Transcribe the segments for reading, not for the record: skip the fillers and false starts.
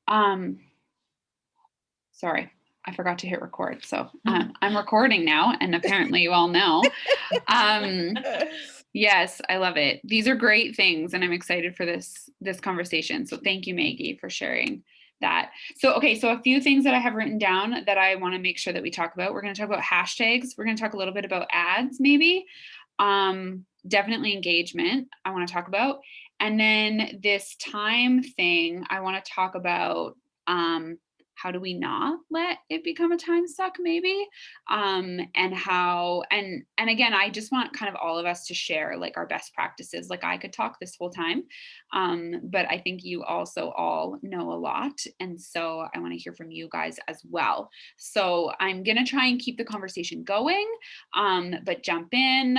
Um, sorry, I forgot to hit record. So I'm recording now, and apparently you all know. Yes, I love it. These are great things, and I'm excited for this conversation. So thank you, Maggie, for sharing that. So okay, so a few things that I have written down that I want to make sure that we talk about. We're going to talk about hashtags. We're going to talk a little bit about ads, maybe. Definitely engagement, I want to talk about. And then this time thing, I want to talk about how do we not let it become a time suck, maybe, and how, and again, I just want kind of all of us to share like our best practices. Like I could talk this whole time, but I think you also all know a lot, and so I want to hear from you guys as well. So I'm gonna try and keep the conversation going, but jump in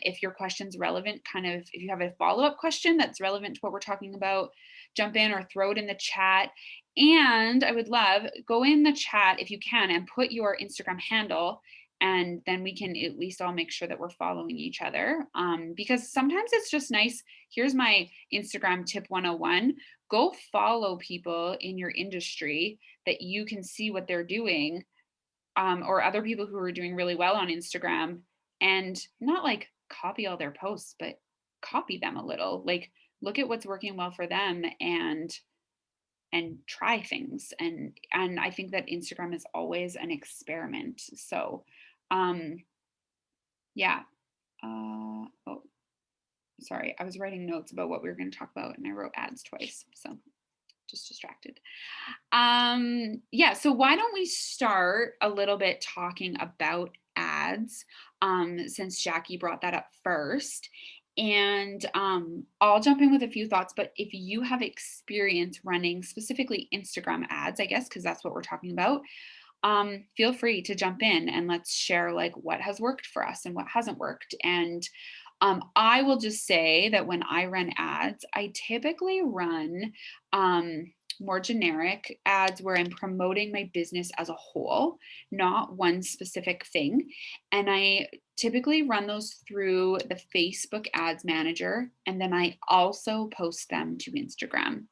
if your question's relevant. Kind of, if you have a follow-up question that's relevant to what we're talking about, jump in or throw it in the chat. And I would love, go in the chat if you can and put your Instagram handle, and then we can at least all make sure that we're following each other, because sometimes it's just nice. Here's my Instagram tip 101. Go follow people in your industry that you can see what they're doing, or other people who are doing really well on Instagram, and not like copy all their posts, but copy them a little. Like look at what's working well for them, and try things. And I think that Instagram is always an experiment. So yeah. Oh, sorry, I was writing notes about what we were going to talk about, and I wrote ads twice, so just distracted. Yeah, so why don't we start a little bit talking about ads, since Jackie brought that up first. And I'll jump in with a few thoughts, but if you have experience running specifically Instagram ads, I guess, because that's what we're talking about, feel free to jump in and let's share like what has worked for us and what hasn't worked. And I will just say that when I run ads, I typically run more generic ads where I'm promoting my business as a whole, not one specific thing. And I typically run those through the Facebook Ads Manager, and then I also post them to Instagram.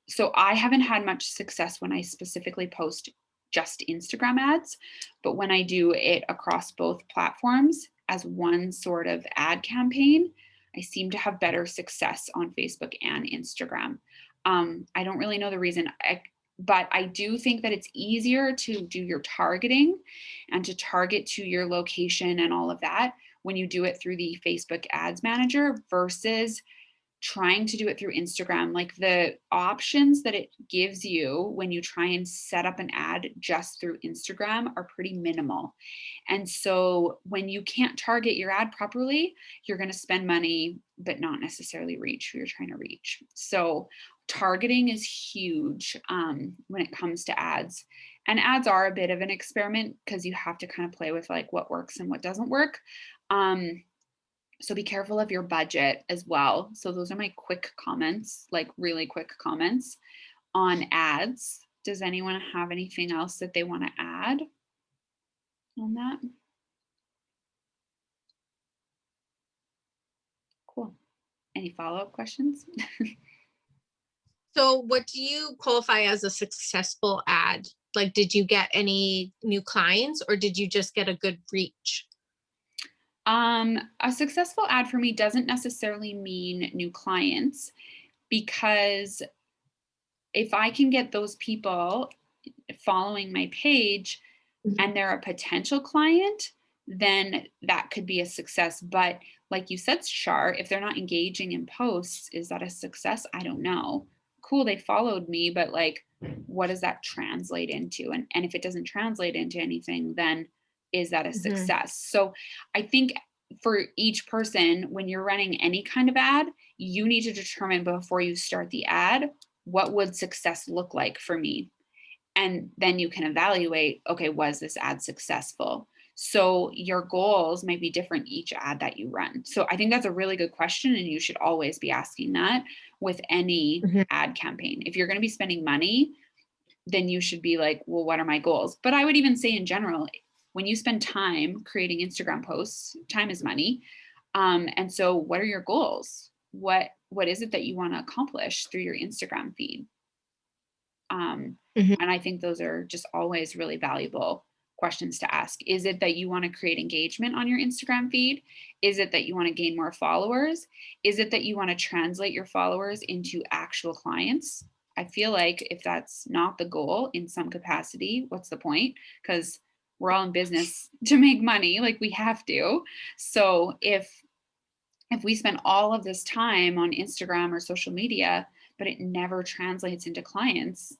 So I haven't had much success when I specifically post just Instagram ads, but when I do it across both platforms as one sort of ad campaign, I seem to have better success on Facebook and Instagram. I don't really know the reason, but I do think that it's easier to do your targeting and to target to your location and all of that when you do it through the Facebook Ads Manager versus trying to do it through Instagram. Like the options that it gives you when you try and set up an ad just through Instagram are pretty minimal. And so when you can't target your ad properly, you're going to spend money, but not necessarily reach who you're trying to reach. So targeting is huge when it comes to ads. And ads are a bit of an experiment because you have to kind of play with like what works and what doesn't work. So be careful of your budget as well. So those are my quick comments, like really quick comments on ads. Does anyone have anything else that they want to add on that? Cool. Any follow-up questions? So what do you qualify as a successful ad? Like, did you get any new clients or did you just get a good reach? A successful ad for me doesn't necessarily mean new clients, because if I can get those people following my page and they're a potential client, then that could be a success. But like you said, Shar, if they're not engaging in posts, is that a success? I don't know. Cool, they followed me, but like, what does that translate into? And if it doesn't translate into anything, then is that a success? So I think for each person, when you're running any kind of ad, you need to determine before you start the ad, what would success look like for me? And then you can evaluate, okay, was this ad successful? So your goals might be different each ad that you run. So I think that's a really good question, and you should always be asking that with any ad campaign. If you're going to be spending money, then you should be like, well, what are my goals? But I would even say in general, when you spend time creating Instagram posts, time is money. And so what are your goals? What is it that you want to accomplish through your Instagram feed? Mhm. And I think those are just always really valuable questions to ask. Is it that you want to create engagement on your Instagram feed? Is it that you want to gain more followers? Is it that you want to translate your followers into actual clients? I feel like if that's not the goal in some capacity, what's the point? Because we're all in business to make money, like we have to. So if we spend all of this time on Instagram or social media, but it never translates into clients,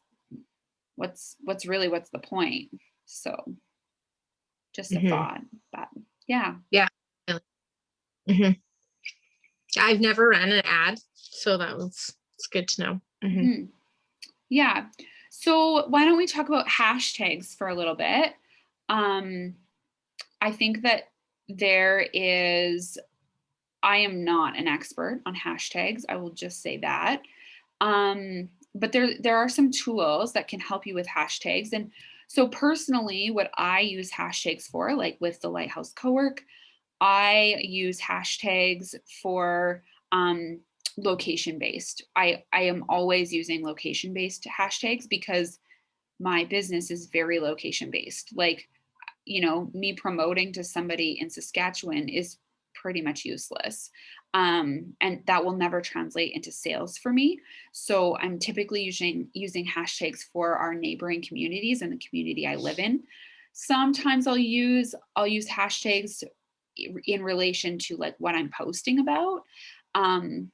what's the point? So just a Mhm. thought, but yeah. Yeah. Mhm. I've never ran an ad, so it's good to know. Mhm. Mhm. Yeah. So why don't we talk about hashtags for a little bit? Um, I think that there is, I am not an expert on hashtags. I will just say that. But there are some tools that can help you with hashtags. And so personally, what I use hashtags for, like with the Lighthouse Cowork, I use hashtags for location based. I am always using location based hashtags because my business is very location based. Like, me promoting to somebody in Saskatchewan is pretty much useless. And that will never translate into sales for me. So I'm typically using hashtags for our neighboring communities and the community I live in. Sometimes I'll use hashtags in relation to like what I'm posting about. Um,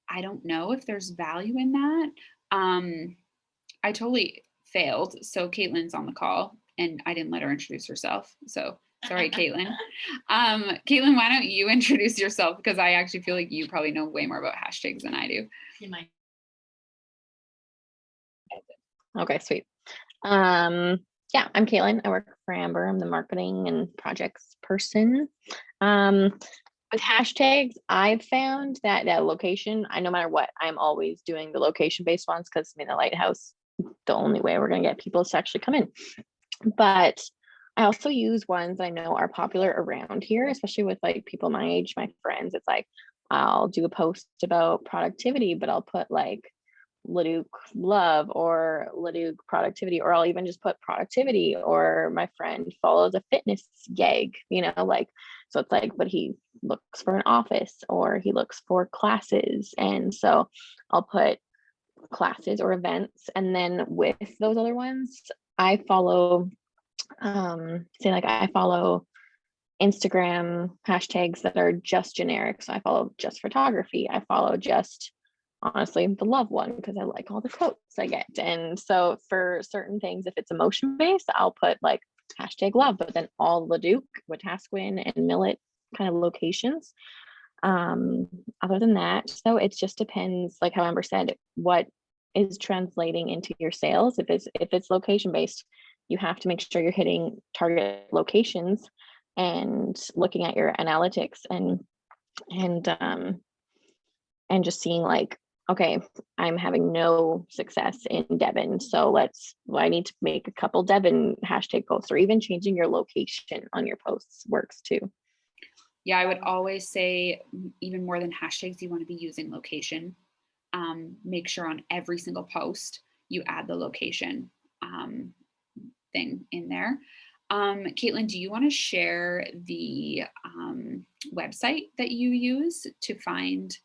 I don't know if there's value in that. I totally failed. So Caitlin's on the call and I didn't let her introduce herself. So sorry, Caitlin. Caitlin, why don't you introduce yourself? Because I actually feel like you probably know way more about hashtags than I do. You might. Okay, sweet. Um, yeah, I'm Caitlin. I work for Amber. I'm the marketing and projects person. With hashtags, I've found that location, no matter what, I'm always doing the location-based ones because I mean the lighthouse, the only way we're gonna get people is to actually come in. But I also use ones I know are popular around here, especially with like people my age, my friends. It's like I'll do a post about productivity, but I'll put like Leduc love or Leduc productivity, or I'll even just put productivity, or my friend follows a fitness gig, like, so it's like, but he looks for an office or he looks for classes. And so I'll put classes or events. And then with those other ones, I follow, say like I follow Instagram hashtags that are just generic. So I follow just photography. I follow just honestly the love one because I like all the quotes I get. And so for certain things, if it's emotion based, I'll put like hashtag love, but then all Leduc, Wetaskiwin, and Millet kind of locations. Other than that, so it just depends, like how Amber said, what is translating into your sales. If it's location based, you have to make sure you're hitting target locations and looking at your analytics and and just seeing like, okay, I'm having no success in Devon, so I need to make a couple Devon hashtag posts, or even changing your location on your posts works too. Yeah, I would always say even more than hashtags, you want to be using location. Make sure on every single post you add the location thing in there. Caitlin, do you want to share the website that you use to find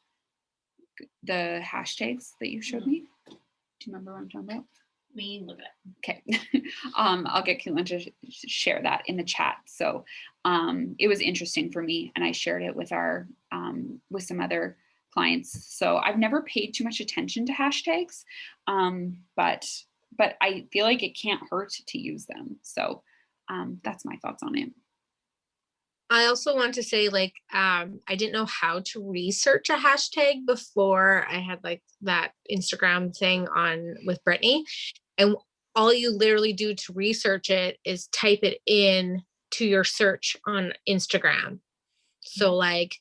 the hashtags that you showed me? Do you remember what I'm talking about? Me look it up. Okay. I'll get Caitlin to share that in the chat. So it was interesting for me, and I shared it with with some other clients. So I've never paid too much attention to hashtags, but I feel like it can't hurt to use them. So that's my thoughts on it. I also want to say, like, I didn't know how to research a hashtag before I had like that Instagram thing on with Brittany. And all you literally do to research it is type it in to your search on Instagram. So like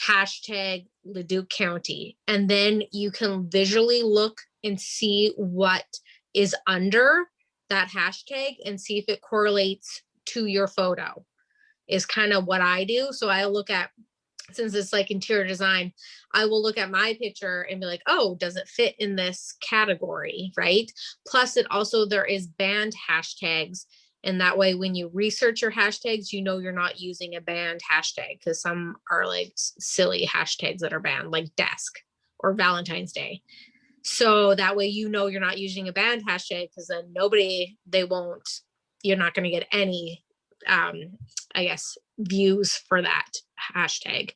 hashtag Leduc County. And then you can visually look and see what is under that hashtag and see if it correlates to your photo is kind of what I do. So I look at since it's like interior design, I will look at my picture and be like, oh, does it fit in this category, right? Plus it also, there is banned hashtags. And that way, when you research your hashtags, you know you're not using a banned hashtag, because some are like silly hashtags that are banned, like desk or Valentine's Day. So that way, you know you're not using a banned hashtag, because then you're not going to get any, I guess, views for that hashtag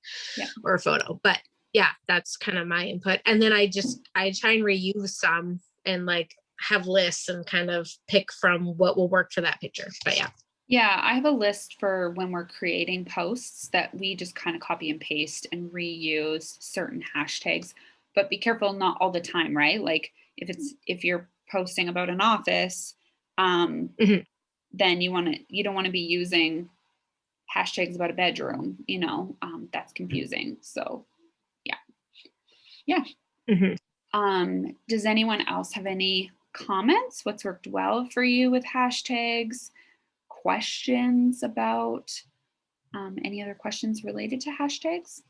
or photo. But yeah, that's kind of my input. And then I try and reuse some and like have lists and kind of pick from what will work for that picture. But yeah. Yeah, I have a list for when we're creating posts that we just kind of copy and paste and reuse certain hashtags, but be careful, not all the time, right? Like if you're posting about an office, Mhm. then you don't want to be using hashtags about a bedroom, that's confusing. So yeah. Does anyone else have any comments? What's worked well for you with hashtags? Questions about any other questions related to hashtags?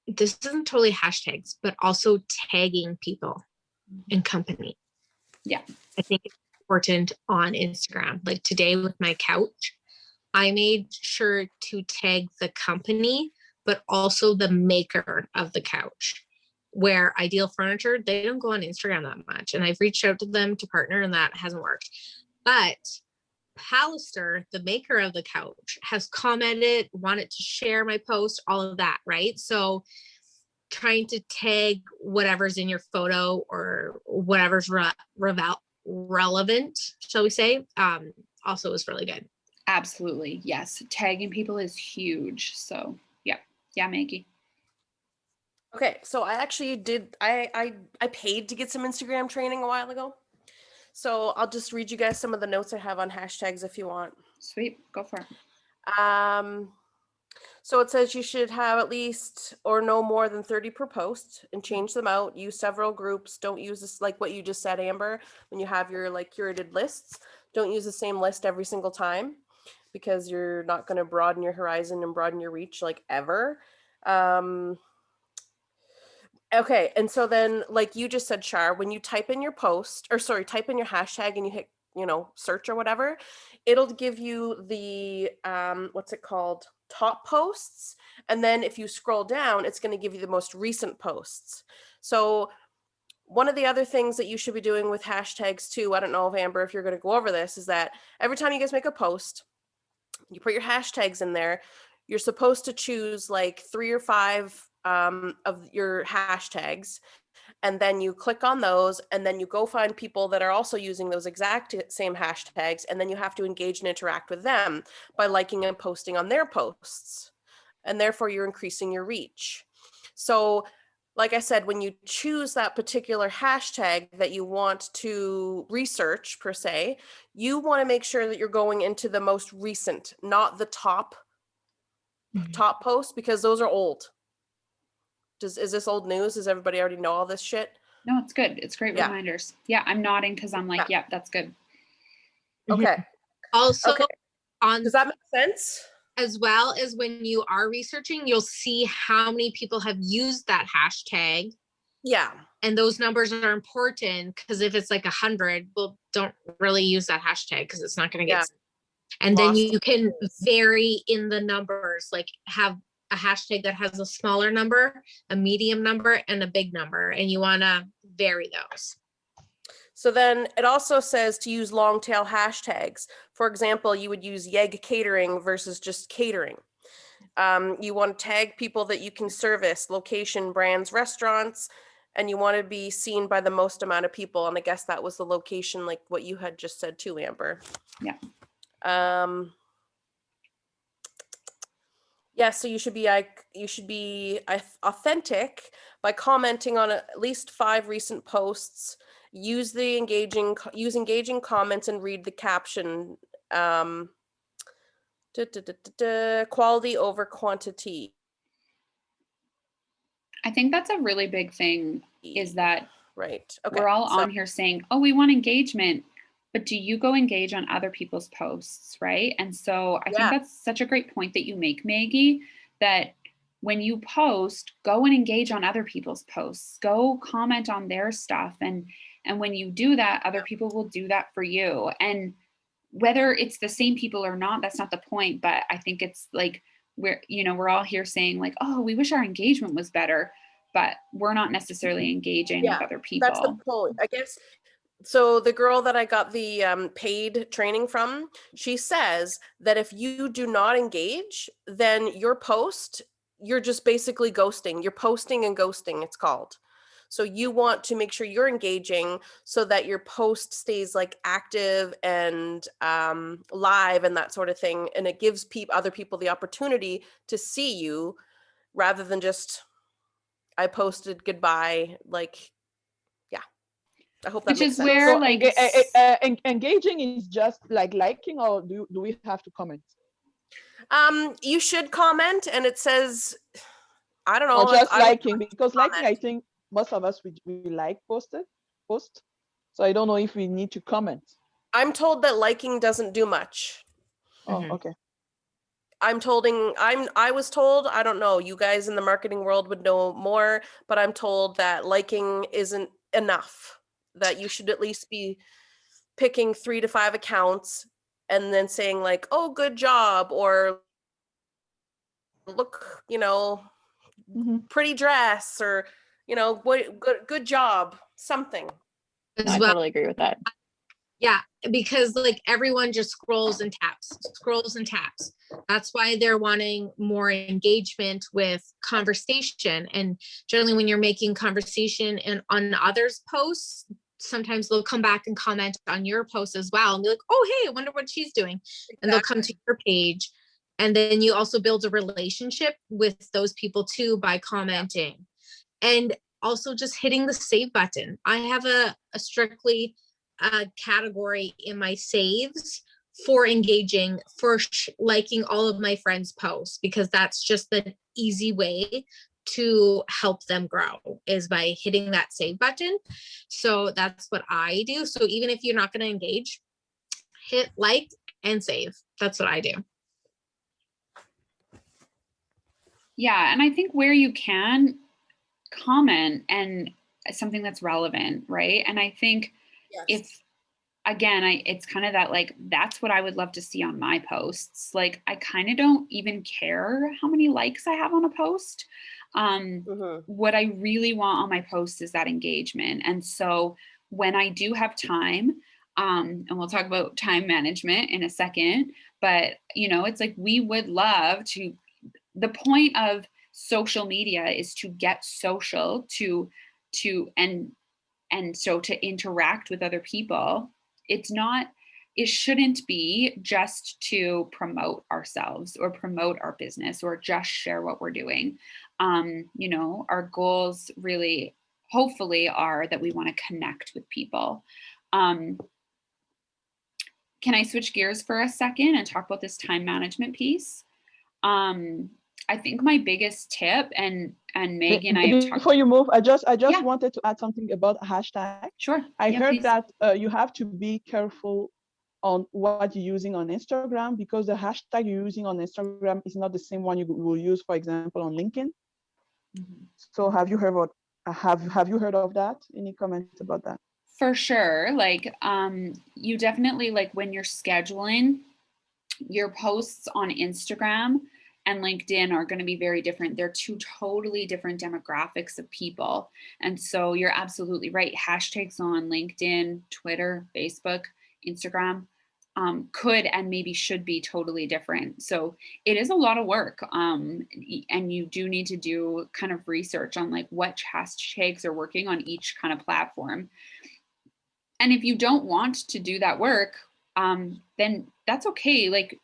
This isn't totally hashtags, but also tagging people and company. Yeah. I think it's important on Instagram. Like today with my couch, I made sure to tag the company, but also the maker of the couch. Where Ideal Furniture, they don't go on Instagram that much. And I've reached out to them to partner and that hasn't worked. But Pallister, the maker of the couch, has commented, wanted to share my post, all of that, right? So trying to tag whatever's in your photo or whatever's relevant, shall we say, also is really good. Absolutely. Yes. Tagging people is huge. So yeah. Yeah, Maggie. Okay, so I actually did, I paid to get some Instagram training a while ago. So I'll just read you guys some of the notes I have on hashtags if you want. Sweet. Go for it. So it says you should have at least or no more than 30 per post and change them out. Use several groups. Don't use this, like what you just said, Amber, when you have your like curated lists. Don't use the same list every single time because you're not going to broaden your horizon and broaden your reach like ever. Okay, and so then like you just said, Char, when you type in your post, or sorry, type in your hashtag and you hit, search or whatever, it'll give you the, what's it called? Top posts. And then if you scroll down, it's going to give you the most recent posts. So one of the other things that you should be doing with hashtags too, I don't know if Amber, if you're going to go over this, is that every time you guys make a post, you put your hashtags in there, you're supposed to choose like 3 or 5 of your hashtags, and then you click on those, and then you go find people that are also using those exact same hashtags, and then you have to engage and interact with them by liking and posting on their posts, and therefore you're increasing your reach. So like I said, when you choose that particular hashtag that you want to research per se, you want to make sure that you're going into the most recent, not the top post, because those are old. Is this old news? Does everybody already know all this shit? No, it's good. It's great Yeah. reminders. Yeah, I'm nodding because I'm like, yeah, that's good. Okay. Also, Okay. Does that make sense? As well as when you are researching, you'll see how many people have used that hashtag. Yeah. And those numbers are important because if it's like 100, well, don't really use that hashtag because it's not going to get. And then you can vary in the numbers, like have a hashtag that has a smaller number, a medium number, and a big number, and you want to vary those. So then it also says to use long tail hashtags. For example, you would use Yeg catering versus just catering. You want to tag people that you can service, location, brands, restaurants, and you want to be seen by the most amount of people. And I guess that was the location, like what you had just said too, Amber. Yeah. Yeah, so you should be authentic by commenting on at least 5 recent posts. Use engaging comments and read the caption. Quality over quantity. I think that's a really big thing, is that right. Okay. we're all on here saying, oh, we want engagement. but do you go engage on other people's posts, right? And so I think Yeah. that's such a great point that you make, Maggie, that when you post, go and engage on other people's posts, go comment on their stuff. And when you do that, other people will do that for you. And whether it's the same people or not, that's not the point. But I think it's like, we're all here saying like, oh, we wish our engagement was better, but we're not necessarily engaging with other That's the people. point, I guess. So the girl that I got the paid training from, she says that if you do not engage, then your post, you're just basically ghosting. You're posting and ghosting, it's called. So you want to make sure you're engaging so that your post stays like active and live and that sort of thing. And it gives other people the opportunity to see you rather than just, I posted goodbye, like, yeah. I hope that Which makes is sense. where So like engaging is just like liking, or do we have to comment? You should comment, and it says, I don't know, Or like just I would liking? Because liking, comment. I think most of us we like post. So I don't know if we need to comment. I'm told that liking doesn't do much. Oh, Mhm. okay. I was told, I don't know, you guys in the marketing world would know more, but I'm told that liking isn't enough, that you should at least be picking 3 to 5 accounts and then saying like, oh, good job, or look, Mhm. pretty dress, or what, good job, something. No, As I well. totally agree with that. Yeah, because like everyone just scrolls and taps. That's why they're wanting more engagement with conversation. And generally when you're making conversation and on others' posts, sometimes they'll come back and comment on your post as well and be like, oh, hey, I wonder what she's doing. And they'll come to your page. And then you also build a relationship with those people too by commenting. And also just hitting the save button. I have a strictly category in my saves for engaging, for liking all of my friends' posts, because that's just the easy way to help them grow is by hitting that save button. So that's what I do. So even if you're not going to engage, hit like and save. That's what I do. Yeah, and I think where you can comment and something that's relevant, right? And I think if again, it's kind of that like that's what I would love to see on my posts. Like I kind of don't even care how many likes I have on a post. What I really want on my posts is that engagement. And so when I do have time, and we'll talk about time management in a second, but it's like we would love to, the point of social media is to get social, to and so to interact with other people. It shouldn't be just to promote ourselves or promote our business or just share what we're doing. Our goals really hopefully are that we want to connect with people. Can I switch gears for a second and talk about this time management piece? I think my biggest tip, and Maggie and I have talked. Before you move, I just Yeah. wanted to add something about hashtag. Sure. I heard please. that you have to be careful on what you're using on Instagram, because the hashtag you're using on Instagram is not the same one you will use, for example, on LinkedIn. Mm-hmm. So have you heard of that? Any comments about that? For sure. Like, you definitely, like when you're scheduling, your posts on Instagram and LinkedIn are going to be very different. They're two totally different demographics of people. And so you're absolutely right. Hashtags on LinkedIn, Twitter, Facebook, Instagram could and maybe should be totally different. So it is a lot of work. And you do need to do kind of research on like what hashtags are working on each kind of platform. And if you don't want to do that work, then that's okay. Like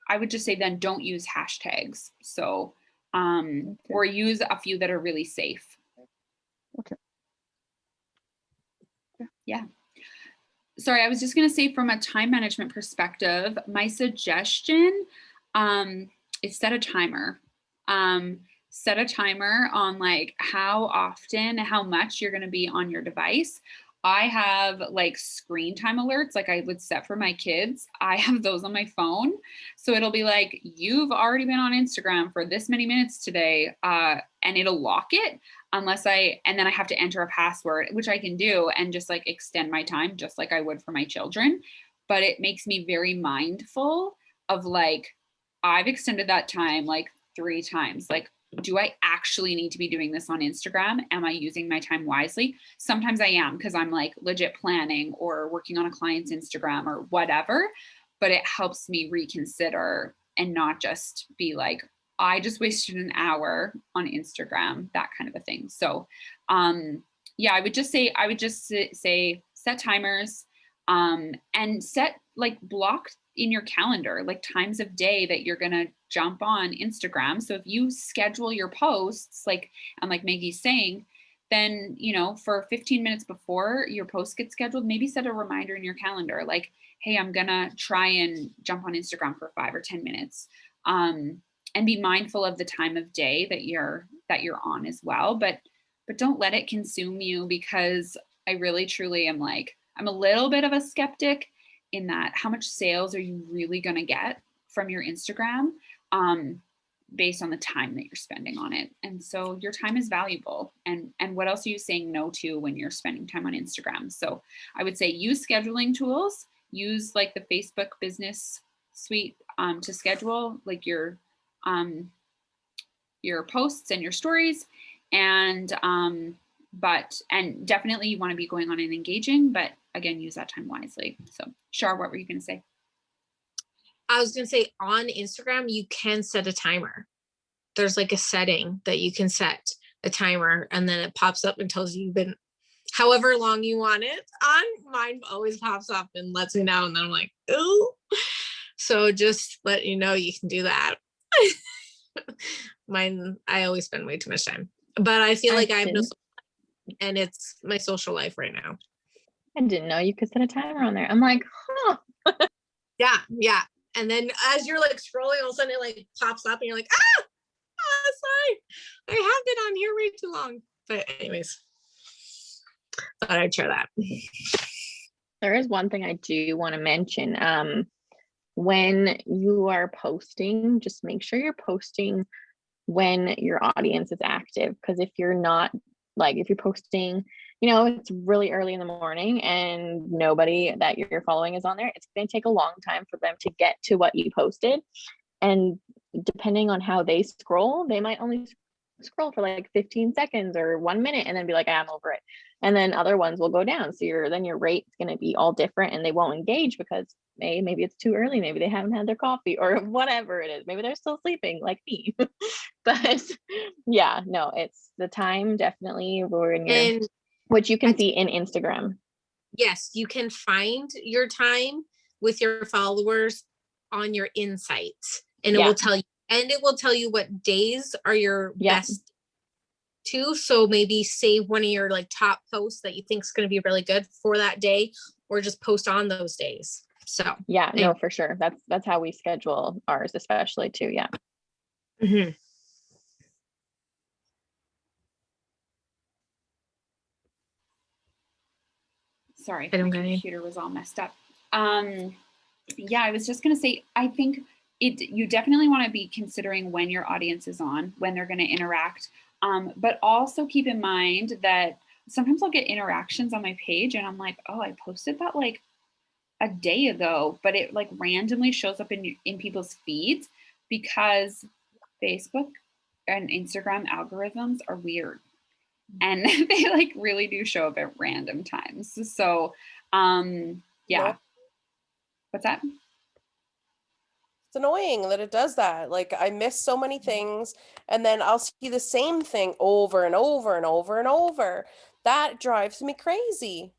I would just say then don't use hashtags. So, or use a few that are really safe. Okay. Yeah. Sorry, I was just going to say from a time management perspective, my suggestion is set a timer. Set a timer on like how often, how much you're going to be on your device. I have like screen time alerts, like I would set for my kids. I have those on my phone. So it'll be like, you've already been on Instagram for this many minutes today. And it'll lock it and then I have to enter a password, which I can do and just like extend my time just like I would for my children. But it makes me very mindful of like, I've extended that time like 3 times. Like, do I actually need to be doing this on Instagram? Am I using my time wisely? Sometimes I am because I'm like legit planning or working on a client's Instagram or whatever, but it helps me reconsider and not just be like, I just wasted an hour on Instagram, that kind of a thing. So yeah, I would just say set timers and set like block in your calendar, like times of day that you're going to jump on Instagram. So if you schedule your posts, like, and like Maggie's saying, then, you know, for 15 minutes before your post gets scheduled, maybe set a reminder in your calendar, like, hey, I'm going to try and jump on Instagram for 5 or 10 minutes. And be mindful of the time of day that you're on as well. But don't let it consume you, because I really truly am like, I'm a little bit of a skeptic in that how much sales are you really going to get from your Instagram based on the time that you're spending on it. And so your time is valuable. And what else are you saying no to when you're spending time on Instagram? So I would say use scheduling tools, use like the Facebook business suite to schedule like your posts and your stories. And definitely you want to be going on and engaging, but again, use that time wisely. So Shar, what were you going to say? I was going to say on Instagram, you can set a timer. There's like a setting that you can set a timer and then it pops up and tells you you've been however long you want it on. Mine always pops up and lets me know. And then I'm like, ooh. So just let you know you can do that. Mine, I always spend way too much time, but I feel like I have no, and it's my social life right now. I didn't know you could set a timer on there. I'm like, huh. Yeah. And then as you're like scrolling, all of a sudden it like pops up and you're like, sorry, I have been on here way too long. But anyways, thought I'd share that. There is one thing I do want to mention. When you are posting, just make sure you're posting when your audience is active. Because if you're not, like if you're posting, you know, it's really early in the morning and nobody that you're following is on there, it's going to take a long time for them to get to what you posted. And depending on how they scroll, they might only scroll for like 15 seconds or 1 minute and then be like, I'm over it. And then other ones will go down. So your rate's going to be all different and they won't engage because maybe it's too early. Maybe they haven't had their coffee or whatever it is. Maybe they're still sleeping like me. But yeah, no, it's the time definitely which you can see in Instagram. Yes, you can find your time with your followers on your insights and it will tell you, and it will tell you what days are your best too. So maybe save one of your like top posts that you think is going to be really good for that day, or just post on those days. So yeah, no, for sure. That's how we schedule ours, especially too. Yeah. Mm-hmm. Sorry, my computer was all messed up. Yeah, I was just going to say, I think you definitely want to be considering when your audience is on, when they're going to interact. But also keep in mind that sometimes I'll get interactions on my page and I'm like, oh, I posted that like a day ago, but it like randomly shows up in people's feeds because Facebook and Instagram algorithms are weird. And they like really do show up at random times. So yeah. What's that? It's annoying that it does that. Like I miss so many things and then I'll see the same thing over and over and over and over. That drives me crazy.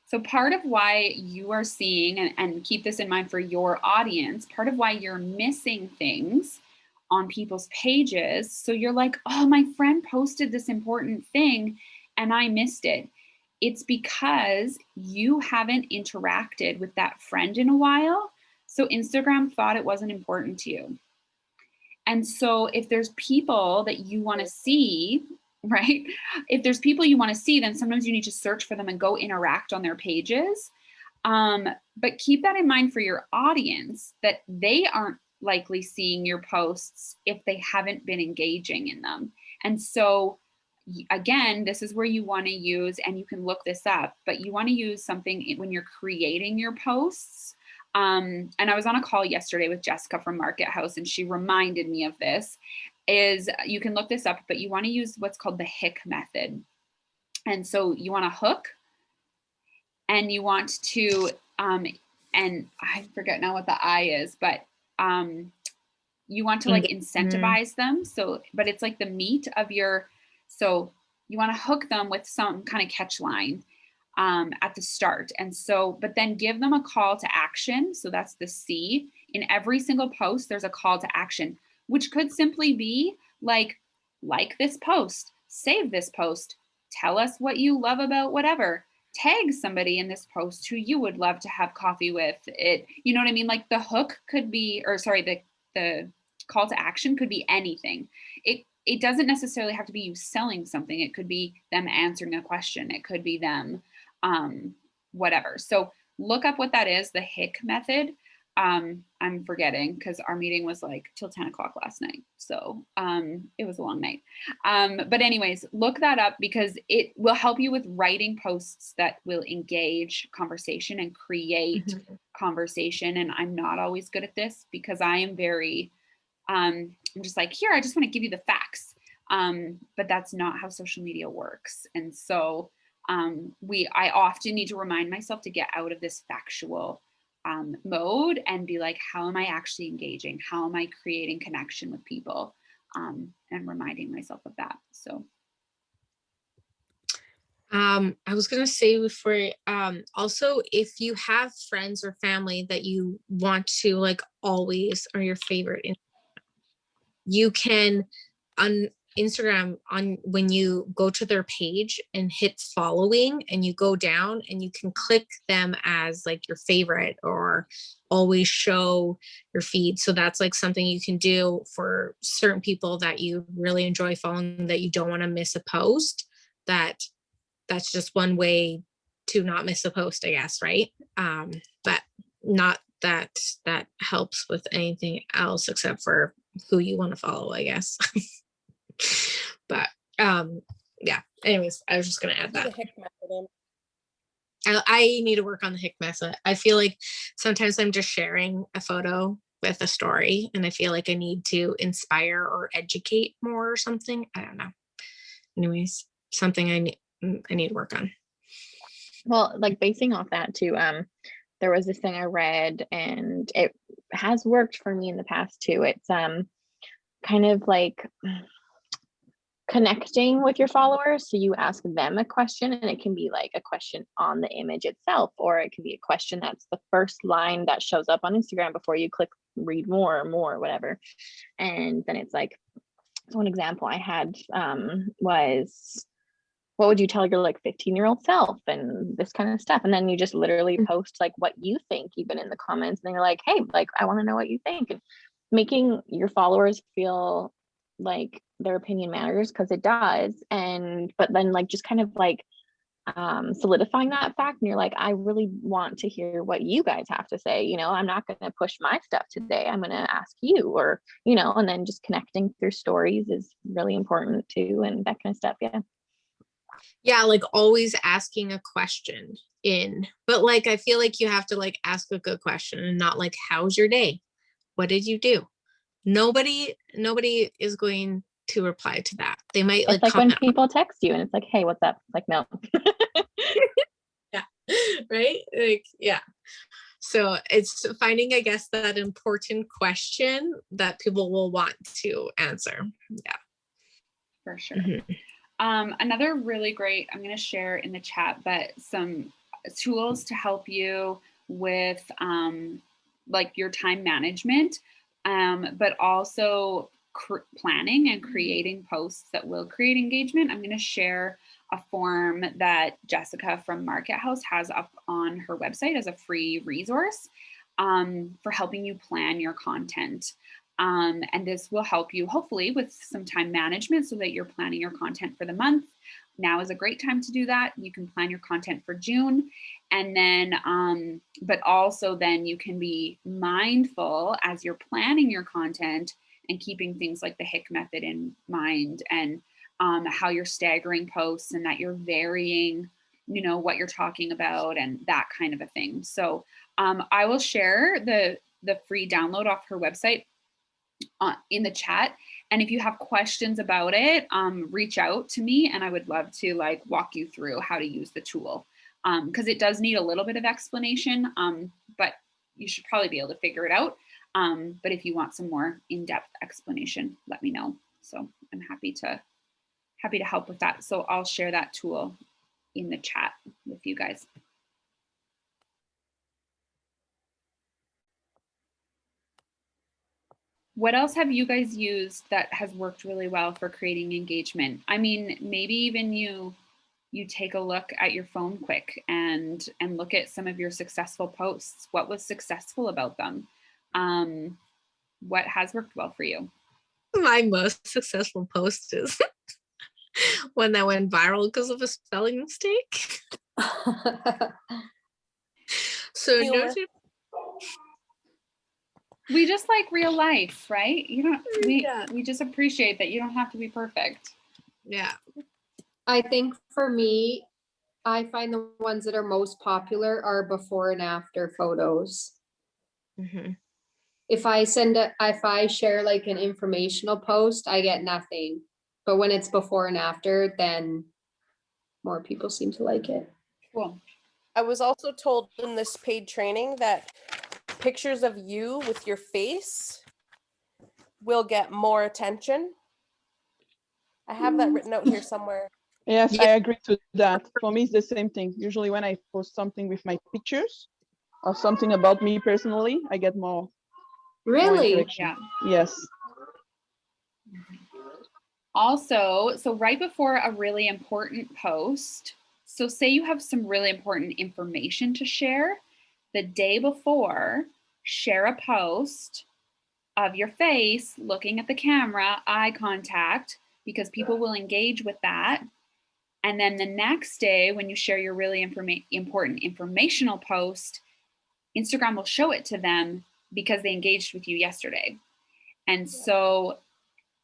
So part of why you are seeing, and keep this in mind for your audience, part of why you're missing things on people's pages. So you're like, oh, my friend posted this important thing and I missed it. It's because you haven't interacted with that friend in a while. So Instagram thought it wasn't important to you. And so if there's people that you want to see right? If there's people you want to see, then sometimes you need to search for them and go interact on their pages. But keep that in mind for your audience, that they aren't likely seeing your posts if they haven't been engaging in them. And so again, this is where you want to use, and you can look this up, but you want to use something when you're creating your posts. And I was on a call yesterday with Jessica from Market House, and she reminded me of this, is you can look this up, but you want to use what's called the HIC method. And so you want to hook, and you want to, and I forget now what the I is, but you want to like incentivize them. So, but it's like the meat of your, so you want to hook them with some kind of catch line at the start. And so, but then give them a call to action. So that's the C. In every single post, there's a call to action, which could simply be like this post, save this post, tell us what you love about whatever, tag somebody in this post who you would love to have coffee with. It, you know what I mean? Like the hook could be, or sorry, the call to action could be anything. It doesn't necessarily have to be you selling something. It could be them answering a question. It could be them whatever. So look up what that is, the HIC method. I'm forgetting because our meeting was like till 10 o'clock last night. So it was a long night. But anyways, look that up because it will help you with writing posts that will engage conversation and create conversation. And I'm not always good at this because I am very, I'm just like, here, I just want to give you the facts. But that's not how social media works. And so I often need to remind myself to get out of this factual mode and be like, how am I actually engaging? How am I creating connection with people? And reminding myself of that. So. I was going to say before, also, if you have friends or family that you want to like always are your favorite, you can on Instagram, on when you go to their page and hit following and you go down and you can click them as like your favorite or always show your feed. So that's like something you can do for certain people that you really enjoy following, that you don't want to miss a post. That's just one way to not miss a post, I guess, right? But not that helps with anything else except for who you want to follow, I guess. But yeah, anyways, I was just gonna add that. I need to work on the HIC method. I feel like sometimes I'm just sharing a photo with a story and I feel like I need to inspire or educate more or something. I don't know. Anyways, something I need to work on. Well, like basing off that too, there was this thing I read and it has worked for me in the past too. It's kind of like connecting with your followers. So you ask them a question and it can be like a question on the image itself, or it can be a question that's the first line that shows up on Instagram before you click read more, whatever. And then it's like, so one example I had was, what would you tell your like 15-year-old self and this kind of stuff. And then you just literally post like what you think, even in the comments. And then you're like, hey, like, I want to know what you think. And making your followers feel like their opinion matters, because it does. And but then like just kind of like solidifying that fact, and you're like, I really want to hear what you guys have to say. You know, I'm not going to push my stuff today, I'm going to ask you, or you know, and then just connecting through stories is really important too, and that kind of stuff. Yeah, like always asking a question but like I feel like you have to like ask a good question and not like, how's your day, what did you do? Nobody is going to reply to that. They might It's like when people text you and it's like, hey, what's up? Like, no. Yeah, right, like, yeah. So it's finding, I guess, that important question that people will want to answer. Yeah, for sure. Another really great, I'm going to share in the chat, but some tools to help you with like your time management, but also planning and creating posts that will create engagement. I'm going to share a form that Jessica from Market House has up on her website as a free resource for helping you plan your content. And this will help you hopefully with some time management so that you're planning your content for the month. Now is a great time to do that. You can plan your content for June. And then, but also then you can be mindful as you're planning your content and keeping things like the HIC method in mind, and how you're staggering posts and that you're varying, you know, what you're talking about and that kind of a thing. So I will share the free download off her website in the chat. And if you have questions about it, reach out to me and I would love to like walk you through how to use the tool. Because it does need a little bit of explanation, but you should probably be able to figure it out. But if you want some more in-depth explanation, let me know. So I'm happy to help with that. So I'll share that tool in the chat with you guys. What else have you guys used that has worked really well for creating engagement? I mean, maybe even you take a look at your phone quick and look at some of your successful posts. What was successful about them? What has worked well for you? My most successful post is one that went viral because of a spelling mistake. So no, we just like real life, right? You don't, Yeah. we just appreciate that you don't have to be perfect. Yeah. I think for me, I find the ones that are most popular are before and after photos. Mm-hmm. If I share like an informational post, I get nothing. But when it's before and after, then more people seem to like it. Cool. I was also told in this paid training that pictures of you with your face will get more attention. I have that written out here somewhere. Yes, Yeah. I agree to that. For me, it's the same thing. Usually when I post something with my pictures or something about me personally, I get more Really? interaction. Yeah. Yes. Also, so right before a really important post, so say you have some really important information to share, the day before, share a post of your face looking at the camera, eye contact, because people will engage with that. And then the next day, when you share your really important informational post, Instagram will show it to them because they engaged with you yesterday. And so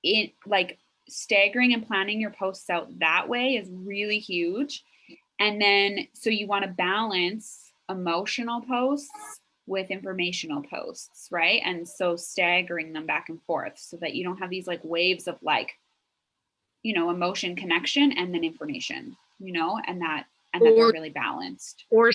it like staggering and planning your posts out that way is really huge. And then so you want to balance emotional posts with informational posts, right? And so staggering them back and forth so that you don't have these like waves of like, you know, emotion connection and then information, you know, and that they're really balanced. Or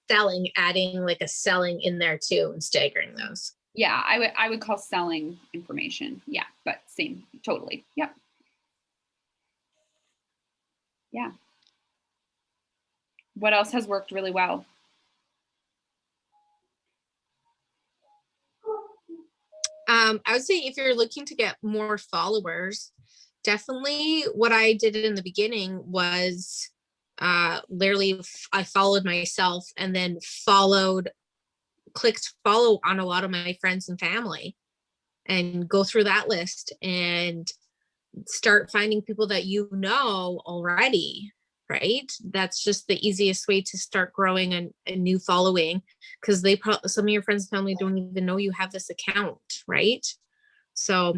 selling, adding like a selling in there too and staggering those. Yeah, I would call selling information. Yeah, but same, totally. Yep. Yeah. What else has worked really well? I would say if you're looking to get more followers, definitely what I did in the beginning was literally I followed myself and then clicked follow on a lot of my friends and family and go through that list and start finding people that you know already, right? That's just the easiest way to start growing a new following, because some of your friends and family don't even know you have this account, right? So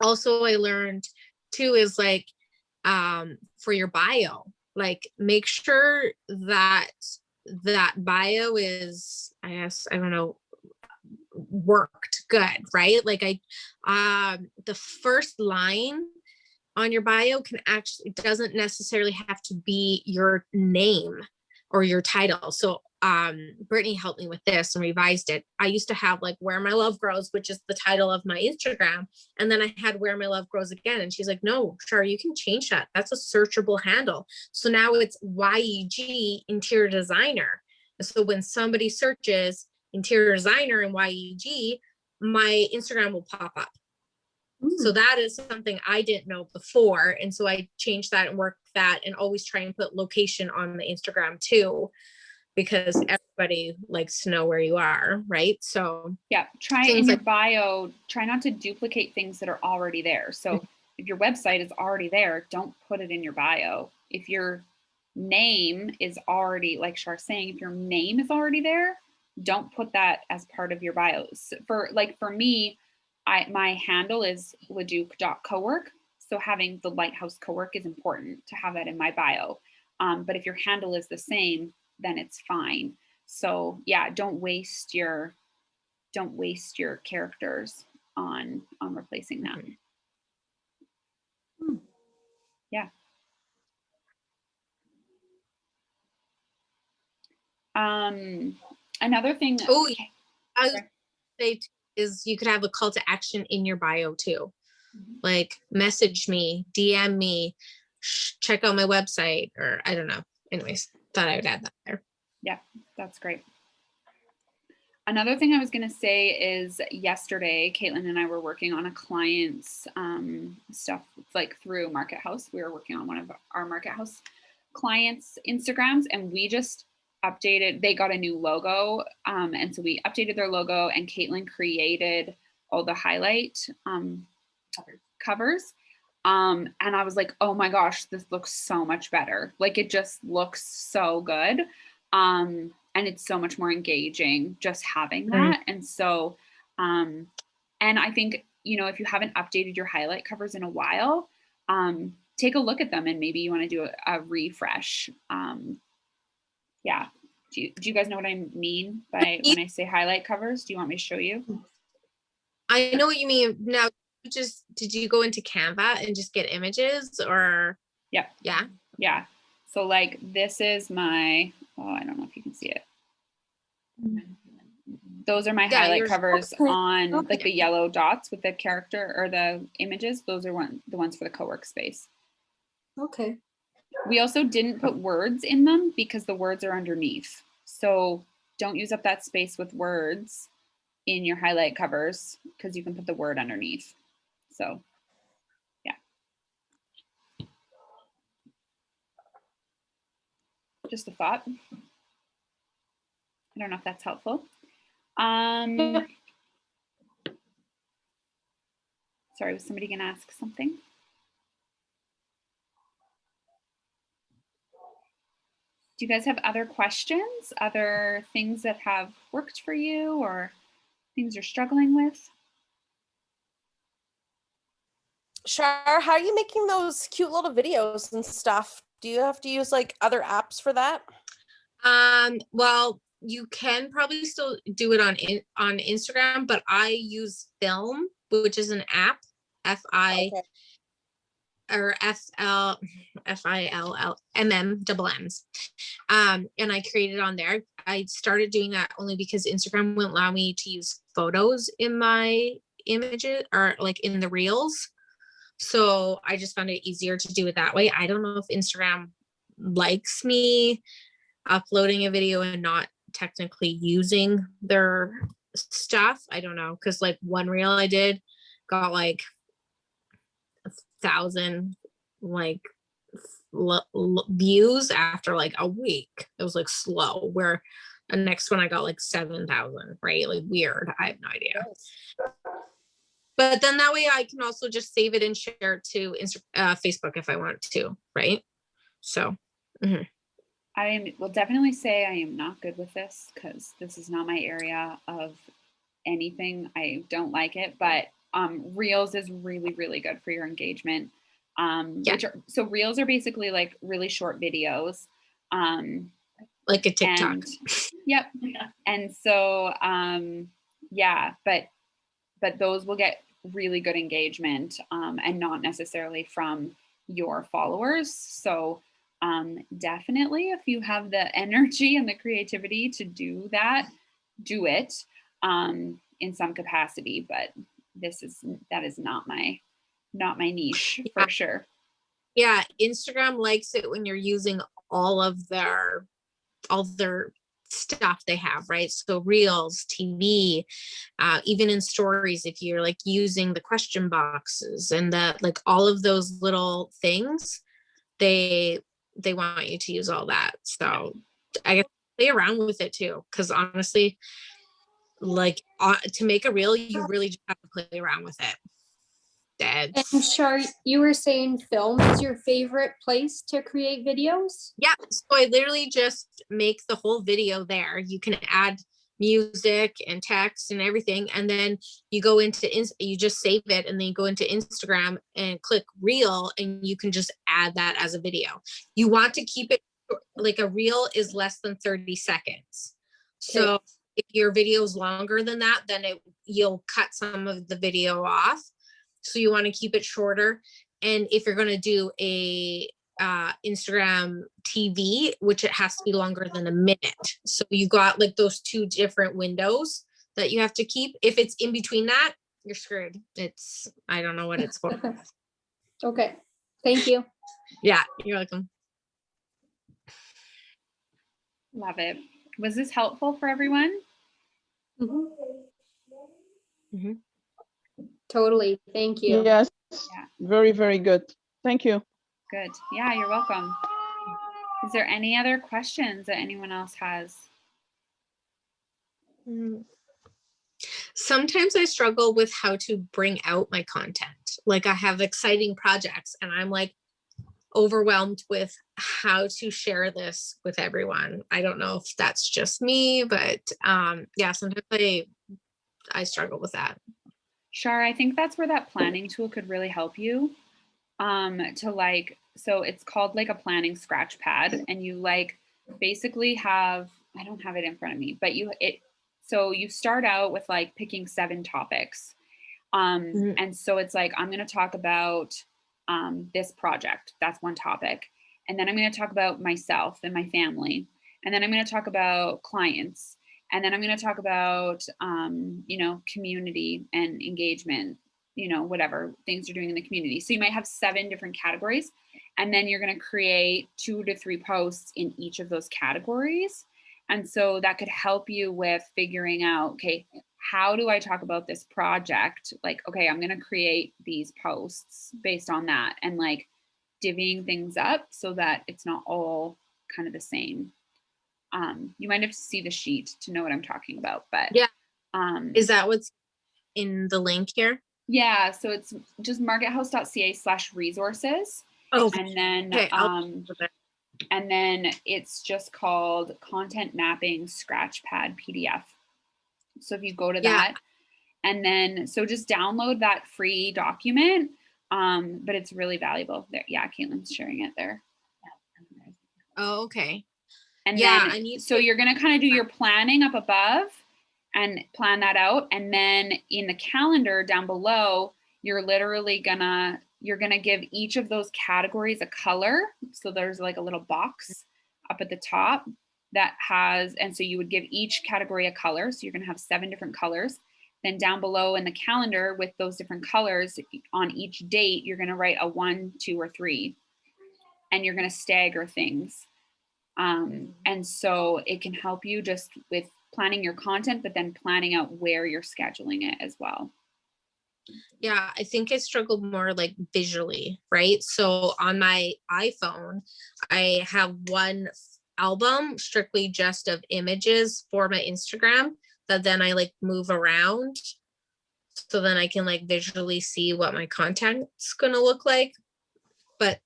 also I learned too is like for your bio, like make sure that bio is, I guess, I don't know, worked good, right? Like the first line on your bio doesn't necessarily have to be your name or your title. So Brittany helped me with this and revised it. I used to have like Where My Love Grows, which is the title of my Instagram. And then I had Where My Love Grows again. And she's like, no, Char, you can change that. That's a searchable handle. So now it's YEG interior designer. So when somebody searches interior designer and YEG, my Instagram will pop up. So that is something I didn't know before. And so I changed that and worked that and always try and put location on the Instagram too, because everybody likes to know where you are, right? So Yeah, try in things your like- bio, try not to duplicate things that are already there. So if your website is already there, don't put it in your bio. If your name is already, like Char's saying, if your name is already there, don't put that as part of your bios. For me, my handle is leduc.cowork. So having the Lighthouse Cowork is important to have that in my bio. But if your handle is the same, then it's fine. So yeah, don't waste your characters on replacing that. Yeah. Another thing. Oh, I was Sorry. say too, is you could have a call to action in your bio too. Like message me, DM me, check out my website, or I don't know. Anyways, thought I would add that there. Yeah, that's great. Another thing I was going to say is yesterday, Caitlin and I were working on a client's stuff like through Market House. We were working on one of our Market House clients' Instagrams, and we just updated. They got a new logo, and so we updated their logo, and Caitlin created all the highlight covers. And I was like, oh my gosh, this looks so much better. Like it just looks so good. And it's so much more engaging just having that. And so, and I think, if you haven't updated your highlight covers in a while, take a look at them and maybe you want to do a refresh. Yeah. Do you guys know what I mean by when I say highlight covers? Do you want me to show you? I know what you mean. Now, did you go into Canva and just get images or? Yeah. Yeah. Yeah. So like this is my, I don't know if you can see it. Those are my highlight covers on like the yellow dots with the character or the images. Those are the ones for the co-work space. Okay. We also didn't put words in them because the words are underneath. So don't use up that space with words in your highlight covers because you can put the word underneath. So yeah. Just a thought. I don't know if that's helpful. Sorry, was somebody gonna ask something? Do you guys have other questions, other things that have worked for you or things you're struggling with? Shar, how are you making those cute little videos and stuff? Do you have to use like other apps for that? Well, you can probably still do it on Instagram, but I use Film, which is an app, Okay. FILLMMs. And I created on there. I started doing that only because Instagram wouldn't allow me to use photos in my images or like in the reels. So I just found it easier to do it that way. I don't know if Instagram likes me uploading a video and not technically using their stuff. I don't know. Cause like one reel I did got like 1,000 like views after like a week. It was like slow, where the next one I got like 7,000, right? Like weird. I have no idea. But then that way I can also just save it and share it to Facebook if I want to, right? So I will definitely say I am not good with this because this is not my area of anything. I don't like it, but Reels is really, really good for your engagement. So Reels are basically like really short videos. Like a TikTok. Yep. And so, but those will get really good engagement and not necessarily from your followers. So definitely if you have the energy and the creativity to do that, do it in some capacity, but that is not my niche for sure. Yeah, Instagram likes it when you're using all their stuff they have, right? So reels, TV, even in stories, if you're like using the question boxes and that, like all of those little things, they want you to use all that. So I guess play around with it too. Cause honestly, like to make a reel, you really just have to play around with it. And Shar, you were saying film is your favorite place to create videos? Yeah, so I literally just make the whole video there. You can add music and text and everything, and then you go into you just save it, and then you go into Instagram and click reel, and you can just add that as a video. You want to keep it like a reel is less than 30 seconds. So if your video is longer than that, then you'll cut some of the video off. So you want to keep it shorter. And if you're going to do a Instagram TV, which it has to be longer than a minute. So you got like those two different windows that you have to keep. If it's in between that, you're screwed. I don't know what it's for. Okay. Thank you. Yeah, you're welcome. Love it. Was this helpful for everyone? Mm-hmm. Totally. Thank you. Yes. Yeah. Very, very good. Thank you. Good. Yeah, you're welcome. Is there any other questions that anyone else has? Sometimes I struggle with how to bring out my content. Like I have exciting projects and I'm like overwhelmed with how to share this with everyone. I don't know if that's just me, but yeah, sometimes I struggle with that. Shar, I think that's where that planning tool could really help you. So it's called like a planning scratch pad, and you like basically have, I don't have it in front of me, but so you start out with like picking 7 topics. And so it's like, I'm going to talk about this project. That's one topic. And then I'm going to talk about myself and my family. And then I'm going to talk about clients. And then I'm going to talk about, community and engagement, whatever things you're doing in the community. So you might have 7 different categories. And then you're going to create 2 to 3 posts in each of those categories. And so that could help you with figuring out, okay, how do I talk about this project? Like, okay, I'm going to create these posts based on that, and like divvying things up so that it's not all kind of the same. You might have to see the sheet to know what I'm talking about, but yeah. Is that what's in the link here? Yeah, so it's just markethouse.ca/resources. Oh, and then okay. And then it's just called Content Mapping Scratchpad PDF. So if you go to that, and then so just download that free document, but it's really valuable. There, yeah, Caitlin's sharing it there. Oh, okay. And then you're gonna kind of do your planning up above and plan that out, and then in the calendar down below, you're gonna give each of those categories a color. So there's like a little box up at the top that has, and so you would give each category a color. So you're gonna have 7 different colors. Then down below in the calendar with those different colors on each date, you're gonna write a 1, 2, or 3, and you're gonna stagger things. And so it can help you just with planning your content, but then planning out where you're scheduling it as well. Yeah, I think I struggled more like visually, right? So on my iPhone, I have one album strictly just of images for my Instagram that then I like move around. So then I can like visually see what my content's gonna look like. But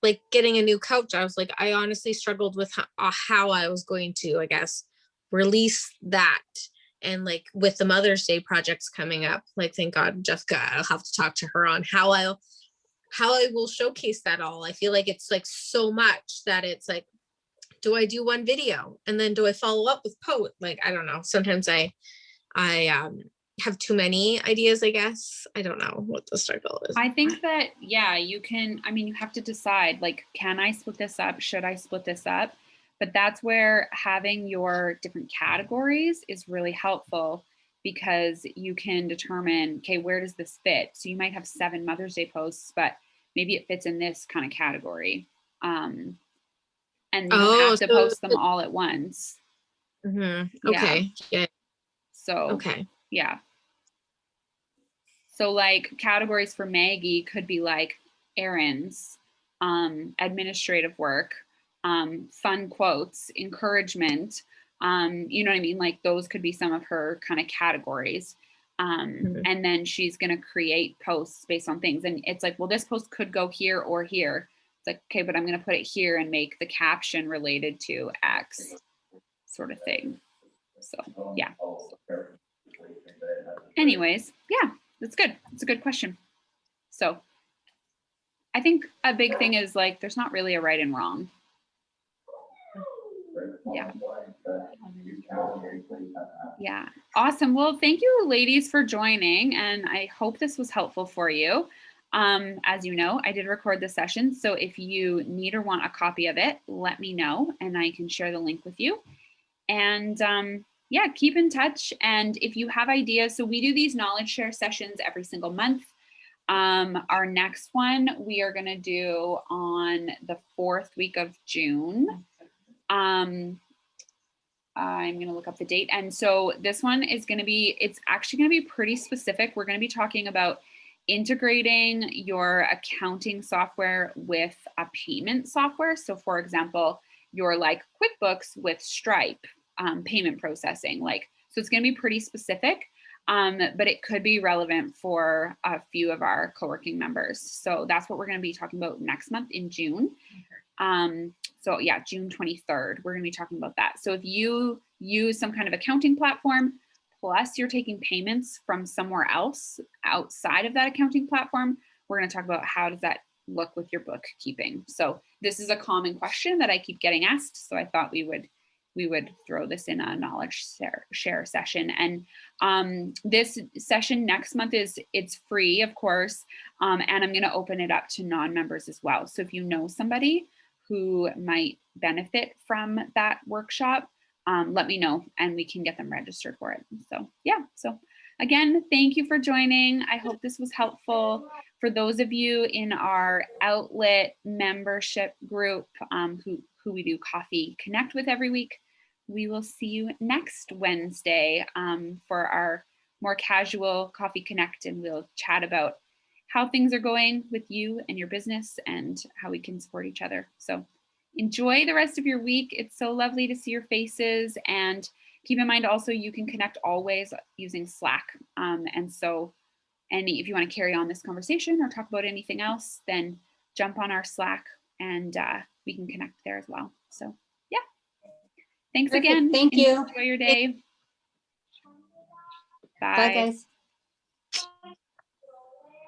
like getting a new couch, I was like, I honestly struggled with how I was going to, I guess, release that. And like with the Mother's Day projects coming up, like thank God Jessica, I'll have to talk to her on how I will showcase that all. I feel like it's like so much that it's like, do I do one video and then do I follow up with post? Like I don't know. Sometimes I have too many ideas, I guess. I don't know what the struggle is. I think that, yeah, you can, I mean, you have to decide, like, can I split this up? Should I split this up? But that's where having your different categories is really helpful, because you can determine, okay, where does this fit? So you might have 7 Mother's Day posts, but maybe it fits in this kind of category. And you don't have to post them all at once. Mm-hmm. Okay. Yeah. So, okay. Yeah. So like categories for Maggie could be like errands, administrative work, fun quotes, encouragement, you know what I mean? Like those could be some of her kind of categories. And then she's going to create posts based on things. And it's like, well, this post could go here or here. It's like, okay, but I'm going to put it here and make the caption related to X sort of thing. So, yeah. Anyways, yeah, that's good. It's a good question. So I think a big thing is like, there's not really a right and wrong. Yeah. Yeah. Awesome. Well, thank you ladies for joining. And I hope this was helpful for you. As you know, I did record the session. So if you need or want a copy of it, let me know and I can share the link with you. And yeah, keep in touch. And if you have ideas, so we do these knowledge share sessions every single month. Our next one we are going to do on the 4th week of June. I'm going to look up the date. And so this one is going to be, it's actually going to be pretty specific. We're going to be talking about integrating your accounting software with a payment software. So for example, your like QuickBooks with Stripe payment processing, like, so it's going to be pretty specific, but it could be relevant for a few of our co-working members. So that's what we're going to be talking about next month in June. So yeah, June 23rd, we're going to be talking about that. So if you use some kind of accounting platform, plus you're taking payments from somewhere else outside of that accounting platform, we're going to talk about how does that look with your bookkeeping. So this is a common question that I keep getting asked. So I thought we would throw this in a knowledge share session. And this session next month it's free, of course. And I'm going to open it up to non-members as well. So if you know somebody who might benefit from that workshop, let me know and we can get them registered for it. So yeah, so again, thank you for joining. I hope this was helpful. For those of you in our Outlet membership group who we do Coffee Connect with every week, we will see you next Wednesday for our more casual Coffee Connect, and we'll chat about how things are going with you and your business and how we can support each other. So enjoy the rest of your week. It's so lovely to see your faces, and keep in mind also you can connect always using Slack. And so if you want to carry on this conversation or talk about anything else, then jump on our Slack and we can connect there as well. So yeah, thanks Perfect. again. Thank you. Enjoy your day. Bye, guys.